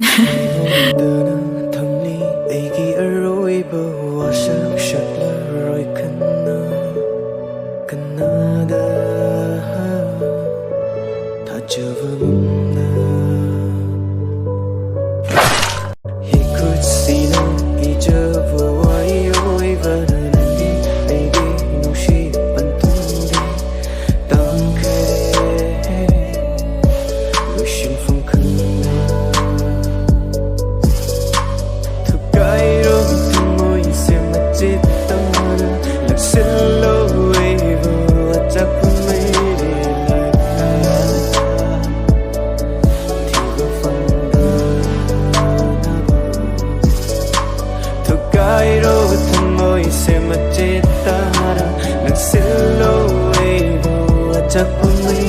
Phongdana thamni aigi aroiba wasak shatlaroi kanada thajava mumna. He could see no ijava waioiva nani aigi nushi pantundi tangkare wishing from kanna. Thukairo tumoi se machitana laksillo evo achapmai thigo phongdoknaba. Thukairo tumoi se machitana laksillo evo achapmai